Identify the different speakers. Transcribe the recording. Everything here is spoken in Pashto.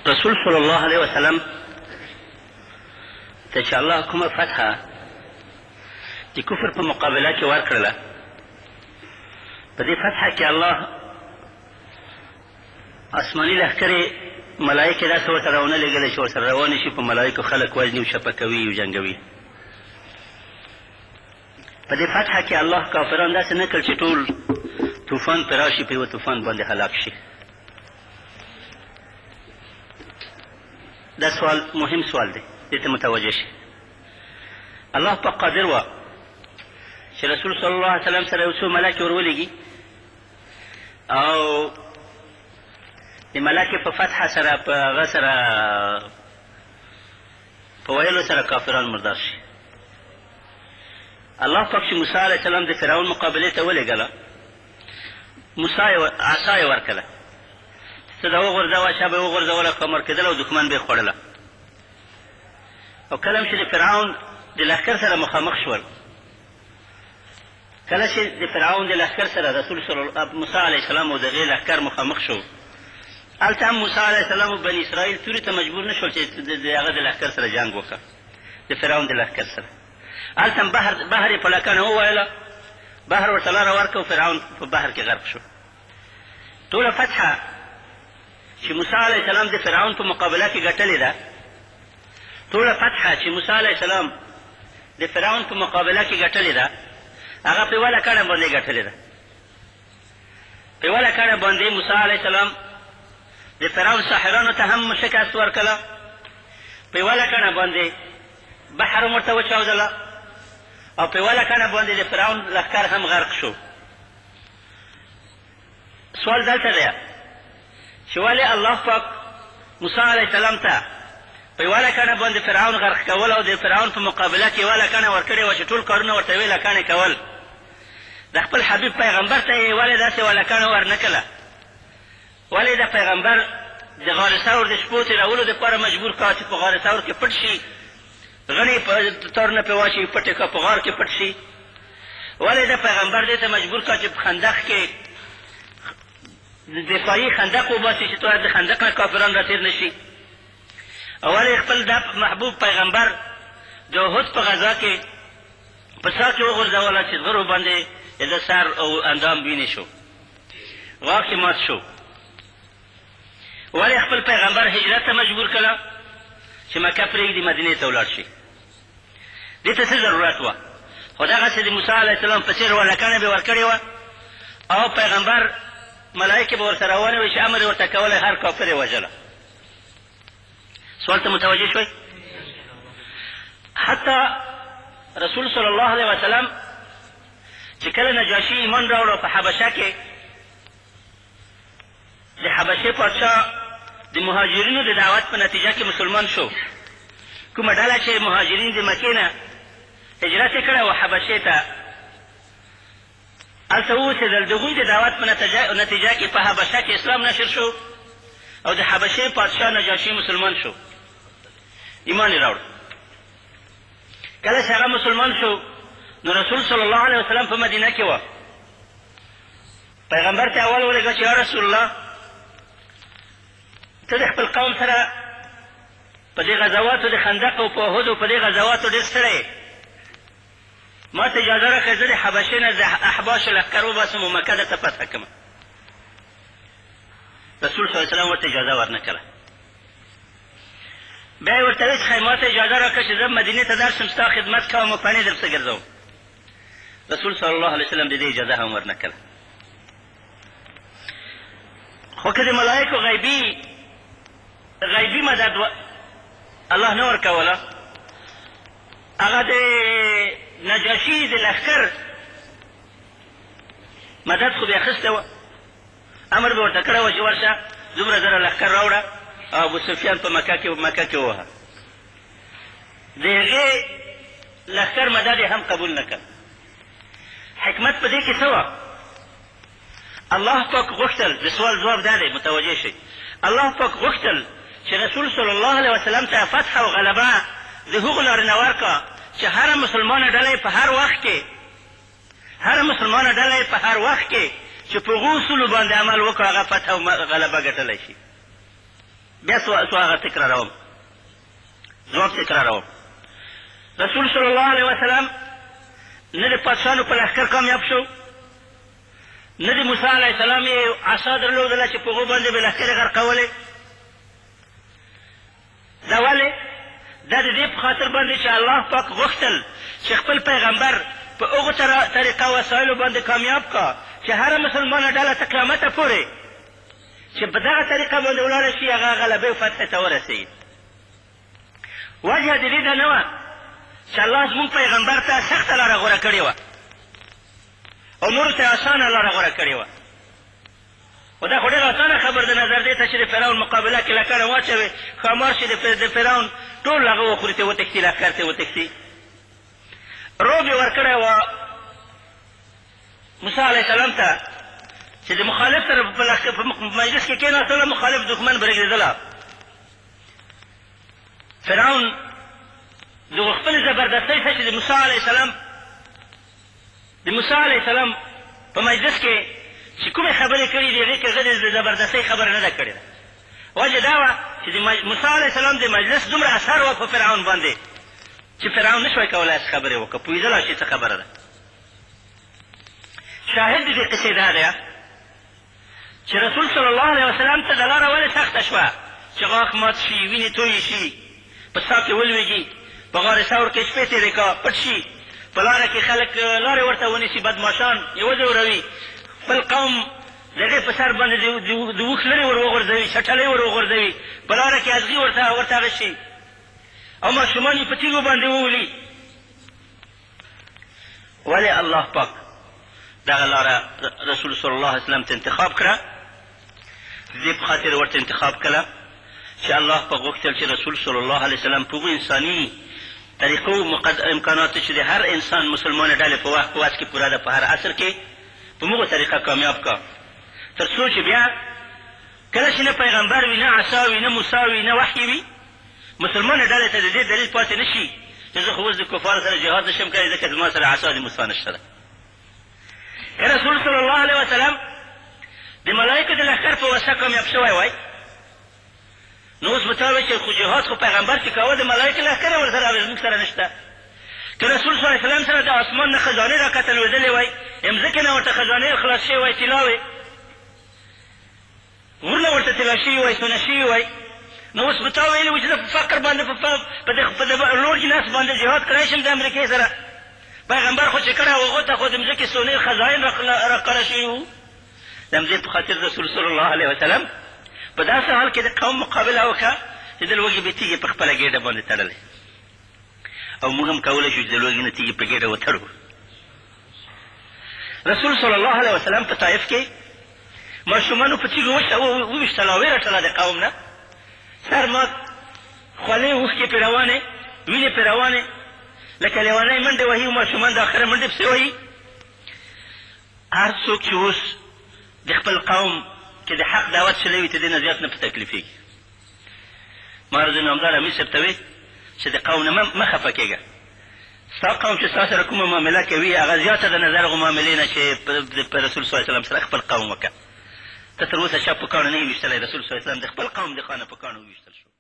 Speaker 1: رسول صلی الله علیه وسلم ته چې الله کومه فتحه د کفر په مقابله کې ورکړله، په دې فتحه کې الله آسماني لښکرې ملایکې داسې ورته راونه لېږلې چې ورسره روانې شي، په ملایکو خلک وژني او شپه کوي او جنګوي. په دې فتحه کې الله کافران داسې نه کړ چې ټول طوفان پرې راشي، په یوه طوفان باندې هلاک شي. دا سوال مهم سوال دی، دې ته متوجه شي. الله پاک قادر و چې رسول صلی الله علیه وسلم سره یو څو ملایکې ورولېږي او د ملایکې په فتحه سره په هغه سره په ویلو سره کافران مردار شي. الله پاک چې موسی علیه السلام د فرعون مقابلې ته ولېږله، عصا یې ورکړله، څه ده وغورځوه، شا به یې وغورځوله، کمر کېدله او دښمن به یې خوړله. او کله چې د فرعون د لښکر سره مخامخ شول، کله چې د فرعون د لښکر سره موسی علیه السلام او د هغې لښکر مخامخ شو، هلته هم موسی علیه السلام او بني اسرائیل تورې ته مجبور نه شول چې د هغه د لښکر سره جنګ وکړه، د فرعون د لښکر سره. هلته هم بحر یې په لکنه وویله، بحر ورته لاره ورکړه او فرعون په بحر کې غرق شو. ټوله فتحه چې موسی علیه السلام د فرعون په مقابله کې ګټلې ده، ټوله فتحه چې موسی علیه السلام د فرعون په مقابله کې ګټلې ده، هغه په یوه لکڼه باندې ګټلې ده. په یوه لکڼه باندې موسی علیه السلام د فرعون ساحرانو ته هم شکست ورکړله، په یوه لکڼه باندې بحر هم ورته وچاودله، او په یوه لکڼه باندې د فرعون لښکر هم غرق شو. سوال دلته دی چې ولې الله پاک موسی علیه السلام ته په یوه لکڼه باندې فرعون غرق کول او د فرعون په مقابله کې یوه لکڼه ورکړې وه چې ټول کارونه ورته یوې لکڼې کول، د خپل حبیب پیغمبر ته یې ولې داسې یوه لکڼه ور نه کړله؟ ولې د پیغمبر د غار ثور د شپو تېرولو دپاره مجبور کړه چې په غار ثور کې پټ شي، غڼې په تارونه پرې واچوي، پټ یې کړه په غار کې پټ شي؟ ولې د پیغمبر دې ته مجبور کړه چې په خندق کې دفاعي خندق وباسي چې د خندق نه کافران راتېر نه شي؟ او ولې خپل دا محبوب پیغمبر د احد په غزا کې په سا کې وغورځوله چې زغرو باندې د سر او اندام وینې شو، غاښ یې مات شو؟ ولې خپل پیغمبر هجرت ته مجبور کړه چې مکه پرېږدي مدینې ته ولاړ شي؟ دې ته څه ضرورت وه؟ خو دغسې د موسی علیه السلام په څېر یوه لکڼه به یې ورکړې وه او پیغمبر ملایکې به ورسره روانې وې چې امر یې ورته کولی، هر کافر یې وژله. سوال ته متوجه شوئ؟ حتی رسول صلی الله علیه وسلم چې کله نجاشي ایمان راوړه په حبشه کې، د حبشې پادشاه د مهاجرینو د دعوت په نتیجه کې مسلمان شو. کومه ډله چې مهاجرین د مکې نه هجرت یې کړی و حبشې ته، هلته واوسېدل، د هغوی د دعوت په نتیجه کې په حبشه کې اسلام نشر شو او د حبشې پادشاه نجاشي مسلمان شو، ایمان یې راوړ. کله چې هغه مسلمان شو نو رسول صلی الله علیه وسلم په مدینه کې و، پیغمبر ته اول ولېږه چې یا رسول الله، ته د خپل قوم سره په دې غزواتو د خندق او په احد او په دې غزواتو ډېر ستړی یې، ما ته اجازه راکړه زه د حبشې نه د احباشو لښکر وباسم او مکه درته فتحه کړم. رسول صلی الله علیه وسلم ورته اجازه ورنه کړه. بیا یې ورته ویل چې ښایي ما ته اجازه راکړه چې زه مدینې ته درشم، ستا خدمت کوم او پنې درپسې ګرځوم. رسول صلی الله علیه وسلم د دې اجازه هم ورنه کړه. خو که د ملایکو غیبي مدد الله نه ورکوله، هغه د نجاشي د لښکر مدد خو به یې اخیستی وه، امر به ورته کړی وه چې ورشه دومره زره لښکر راوړه او ابو سفیان په مکه کې ووهه. د هغې لښکر مدد یې هم قبول نه کړ. حکمت په دې کې څه وه؟ الله پاک غوښتل، د سوال ځواب دا دی، متوجه شئ، الله پاک غوښتل چې رسول صلی الله علیه وسلم ته فتح او غلبه د هغو لارې نه ورکړه چې هره مسلمانه ډله په هر وخت کې چې په هغو اصولو باندې عمل وکړو هغه فتح او غلبه ګټلی شي. بیا هغه تکراروم ځواب تکراروم رسول صلی الله علیه وسلم نه د پادشاهانو په لښکر کامیاب شو نه د موسی علیه السلام یې عصا درلودله چې په هغو باندې به لښکر یې غرقولې دا ولې دا د دې په خاطر باندې چې الله پاک غوښتل چې خپل پیغمبر په هغو طریقه وسایلو باندې کامیاب کا چې هره مسلمانه ډله تر قیامته پورې چې په دغه طریقه باندې ولاړه شي هغه غلبې او فتحې ته ورسوي وجه د دې دا نه وه چې الله زموږ پیغمبر ته سخته لاره غوره کړې وه او نورو ته اسانه لاره غوره کړې وه خو دا خو ډېره اسانه خبر د نظر دی ته چې د فرعون مقابله کې لکړه واچوې ښامار شي د فرعون ټول هغه وخوري ته وتښتي لښکر ته وتښتي روب یې ورکړی وه موسی علیه السلام ته چې د مخالف سره په مجلس کې کېناستله مخالف دښمن برېږدېدله فرعون د خپلې زبردستۍ څخه چې د موسی علیه السلام په مجلس کې چې کومې خبرې کړي دي هغې کې هغه د زبردستۍ خبره نه ده کړې ده وجه دا وه چې د موسی علیه السلام د مجلس دومره اثر وه په فرعون باندې چې فرعون نه شوی کولی چې خبرې وکړه پوهېدلی شي څه خبره ده شاهد د دې قصې دا دی چې رسول صلی الله علیه وسلم ته د لاره ولې سخته شوه چې غاښ مات شي وینې تویې شي په سا کې ولوېږي په غار ثور کې شپې تېرې کا پټ شي په لاره کې خلک لارې ورته ونیسي بدماشان یې وځوروي خپل قوم د هغې په سر باندې د اوښ لرې ور وغورځوي چټلۍ ور وغورځوي په لاره کې ازغي ورته هغه شي او ماشومان یې په تیږو باندې وولي ولې الله پاک دغه لاره رسول صلی الله علیه وسلم ته انتخاب کړه د دې په خاطر ورته انتخاب کړه چې الله پاک غوښتل چې رسول صلی الله علیه وسلم په هغو انساني طریقو امکاناتو چې د هر انسان مسلمانې ډلې په وخت په وس کې پوره ده په هر عصر کې په هغو طریقه کامیاب کا تر څو چې بیا کله چې نه پیغمبر وي نه عصا وي نه موسی وي نه وحي وي مسلمانې ډلې ته د دې دلیل پاتې نه شي چې زه خو اوس د کفارو سره جهاد نشم کولی ځکه زما سره عصا د موسی نشته ده رسول صلی الله علیه وسلم د ملایکو د لښکر په وسه کامیاب شوی وای نو اوس به تا وایي چې خو جهاد خو پیغمبر چې کوه د ملایکو لښکر یې ورسره زموږ سره نشته که رسول صلی الله علیه وسلم سره د اسمان نه خزانې را کته لوېدلې وای مځکې نه ورته خزانې خلاص شوې وای طلا وې غرونه ورته طلا شوي وای سونه شوي وای نو اوس به تا ویلي وو چې زه په فقر باندې په لوړ جناس باندې جهاد کړی شم د امریکې سره پیغمبر خو چې کړی هغو ته خو د مځکې سونې خزاین راښکاره شوي وو د همدې په خاطر رسول صلی الله علیه وسلم په داسې حال کې د قوم مقابله وکړه چې د لوږې به تیږې په خپله ګېډه باندې تړلې او موږ هم کولی شو چې د لوږې نه تیږې په ګېډه وتړو رسول صلی الله علیه وسلم په طایف کې ماشومانو په تیږو وویشتل او ویې رټله د قوم نه سر مات خولې اوښکې پرې روانې وینې پرې روانې لکه لیونی منډې وهي ماشومان د آخره منډې پسې وهي هر څوک چې اوس د خپل قوم کې د حق دعوت شلی وي ته دې نه زیات نه په تکلیفېږي ما عرض نامدار امیر صاحب ته وی چې د قوم نه مه خفه کېږه ستا قوم چې ستا سره کومه معامله کوي هغه زیاته د نظر هغو معاملې نه چې په رسول صلی الله علیه وسلم سره خپل قوم وکړه ته تر اوسه چا په کاڼو نه یې ویشتلی رسول صلی الله علیه وسلم د خپل قوم د خانه په کاڼو وویشتل شو